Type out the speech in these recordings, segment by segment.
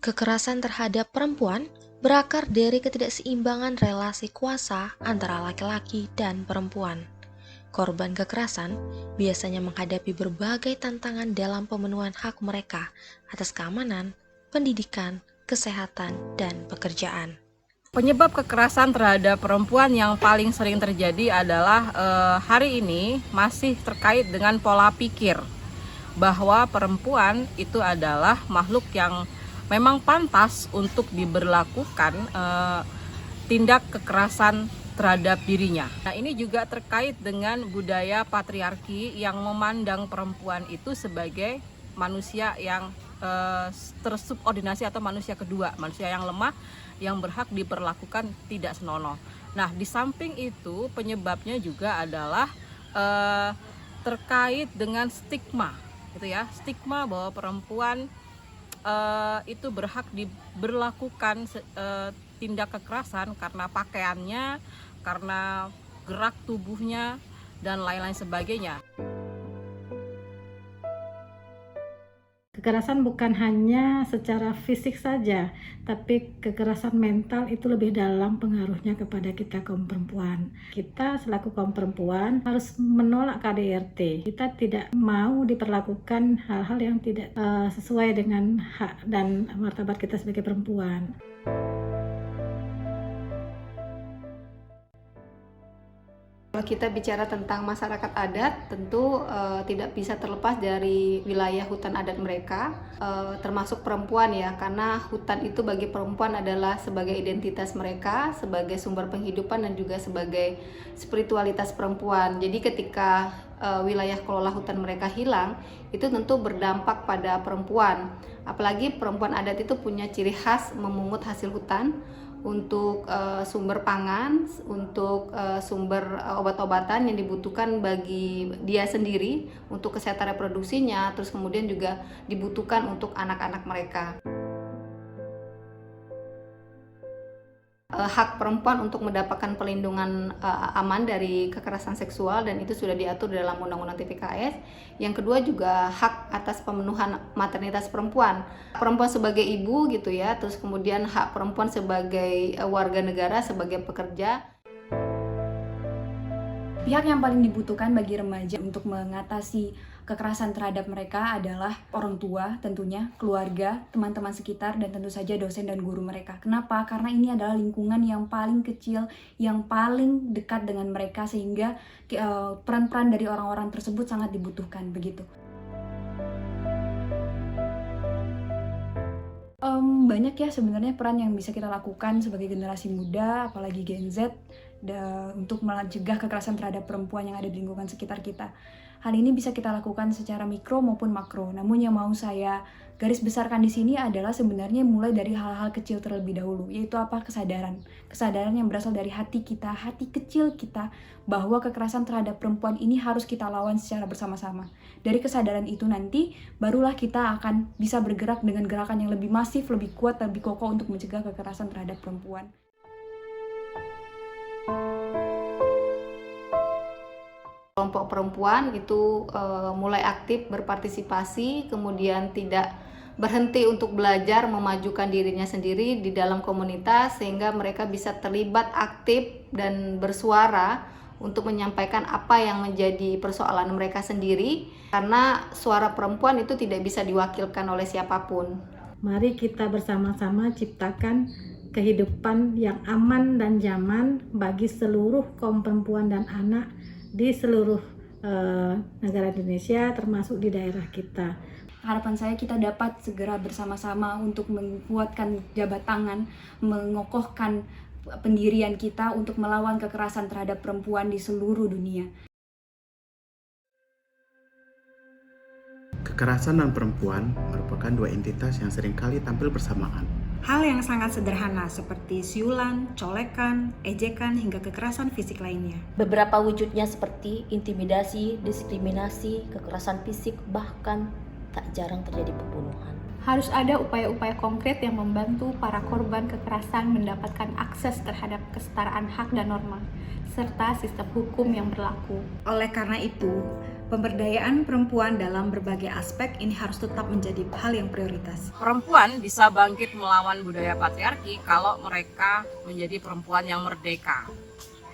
Kekerasan terhadap perempuan berakar dari ketidakseimbangan relasi kuasa antara laki-laki dan perempuan. Korban kekerasan biasanya menghadapi berbagai tantangan dalam pemenuhan hak mereka atas keamanan, pendidikan, kesehatan, dan pekerjaan. Penyebab kekerasan terhadap perempuan yang paling sering terjadi adalah hari ini masih terkait dengan pola pikir bahwa perempuan itu adalah makhluk yang memang pantas untuk diberlakukan tindak kekerasan terhadap dirinya. Nah, ini juga terkait dengan budaya patriarki yang memandang perempuan itu sebagai manusia yang tersubordinasi atau manusia kedua, manusia yang lemah yang berhak diperlakukan tidak senonoh. Nah, di samping itu penyebabnya juga adalah terkait dengan stigma, gitu ya, stigma bahwa perempuan itu berhak diberlakukan tindak kekerasan karena pakaiannya, karena gerak tubuhnya, dan lain-lain sebagainya. Kekerasan bukan hanya secara fisik saja, tapi kekerasan mental itu lebih dalam pengaruhnya kepada kita kaum perempuan. Kita selaku kaum perempuan harus menolak KDRT. Kita tidak mau diperlakukan hal-hal yang tidak sesuai dengan hak dan martabat kita sebagai perempuan. Kalau kita bicara tentang masyarakat adat, tentu tidak bisa terlepas dari wilayah hutan adat mereka, termasuk perempuan ya, karena hutan itu bagi perempuan adalah sebagai identitas mereka, sebagai sumber penghidupan dan juga sebagai spiritualitas perempuan. Jadi ketika wilayah kelola hutan mereka hilang, itu tentu berdampak pada perempuan. Apalagi perempuan adat itu punya ciri khas memungut hasil hutan untuk sumber pangan, untuk sumber obat-obatan yang dibutuhkan bagi dia sendiri untuk kesehatan reproduksinya, terus kemudian juga dibutuhkan untuk anak-anak mereka. Hak perempuan untuk mendapatkan perlindungan aman dari kekerasan seksual, dan itu sudah diatur dalam Undang-Undang TPKS. Yang kedua juga hak atas pemenuhan maternitas perempuan. Perempuan sebagai ibu gitu ya, terus kemudian hak perempuan sebagai warga negara, sebagai pekerja. Pihak yang paling dibutuhkan bagi remaja untuk mengatasi kekerasan terhadap mereka adalah orang tua tentunya, keluarga, teman-teman sekitar, dan tentu saja dosen dan guru mereka. Kenapa? Karena ini adalah lingkungan yang paling kecil, yang paling dekat dengan mereka, sehingga peran-peran dari orang-orang tersebut sangat dibutuhkan, begitu. Banyak ya sebenarnya peran yang bisa kita lakukan sebagai generasi muda, apalagi Gen Z, untuk mencegah kekerasan terhadap perempuan yang ada di lingkungan sekitar kita. Hal ini bisa kita lakukan secara mikro maupun makro. Namun yang mau saya garis besarkan di sini adalah sebenarnya mulai dari hal-hal kecil terlebih dahulu, yaitu apa? Kesadaran. Kesadaran yang berasal dari hati kita, hati kecil kita, bahwa kekerasan terhadap perempuan ini harus kita lawan secara bersama-sama. Dari kesadaran itu nanti, barulah kita akan bisa bergerak dengan gerakan yang lebih masif, lebih kuat, lebih kokoh untuk mencegah kekerasan terhadap perempuan. Kelompok perempuan itu mulai aktif berpartisipasi, kemudian tidak berhenti untuk belajar memajukan dirinya sendiri di dalam komunitas, sehingga mereka bisa terlibat aktif dan bersuara untuk menyampaikan apa yang menjadi persoalan mereka sendiri, karena suara perempuan itu tidak bisa diwakilkan oleh siapapun. Mari kita bersama-sama ciptakan kehidupan yang aman dan nyaman bagi seluruh kaum perempuan dan anak di seluruh negara Indonesia, termasuk di daerah kita. Harapan saya kita dapat segera bersama-sama untuk menguatkan jabat tangan, mengokohkan pendirian kita untuk melawan kekerasan terhadap perempuan di seluruh dunia. Kekerasan dan perempuan merupakan dua entitas yang seringkali tampil bersamaan. Hal yang sangat sederhana seperti siulan, colekan, ejekan, hingga kekerasan fisik lainnya. Beberapa wujudnya seperti intimidasi, diskriminasi, kekerasan fisik, bahkan tak jarang terjadi pembunuhan. Harus ada upaya-upaya konkret yang membantu para korban kekerasan mendapatkan akses terhadap kesetaraan hak dan norma, serta sistem hukum yang berlaku. Oleh karena itu, pemberdayaan perempuan dalam berbagai aspek ini harus tetap menjadi hal yang prioritas. Perempuan bisa bangkit melawan budaya patriarki kalau mereka menjadi perempuan yang merdeka,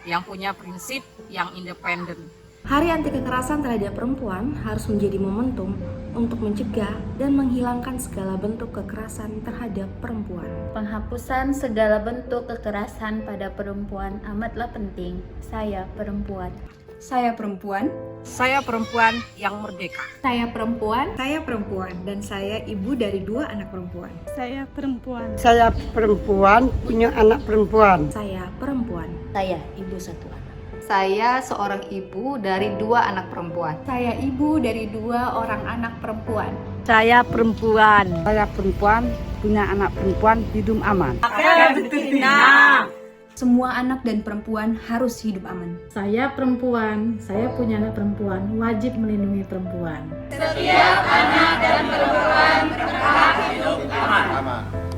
yang punya prinsip, yang independen. Hari Anti Kekerasan Terhadap Perempuan harus menjadi momentum untuk mencegah dan menghilangkan segala bentuk kekerasan terhadap perempuan. Penghapusan segala bentuk kekerasan pada perempuan amatlah penting. Saya perempuan. Saya perempuan. Saya perempuan yang merdeka. Saya perempuan. Saya perempuan dan saya ibu dari 2 anak perempuan. Saya perempuan. Saya perempuan, punya anak perempuan. Saya perempuan. Saya ibu satu anak. Saya seorang ibu dari 2 anak perempuan. Saya ibu dari 2 orang anak perempuan. Saya perempuan. Saya perempuan, punya anak perempuan, hidup aman. Semua anak dan perempuan harus hidup aman. Saya perempuan, saya punya anak perempuan, wajib melindungi perempuan. Setiap anak dan perempuan berhak hidup aman.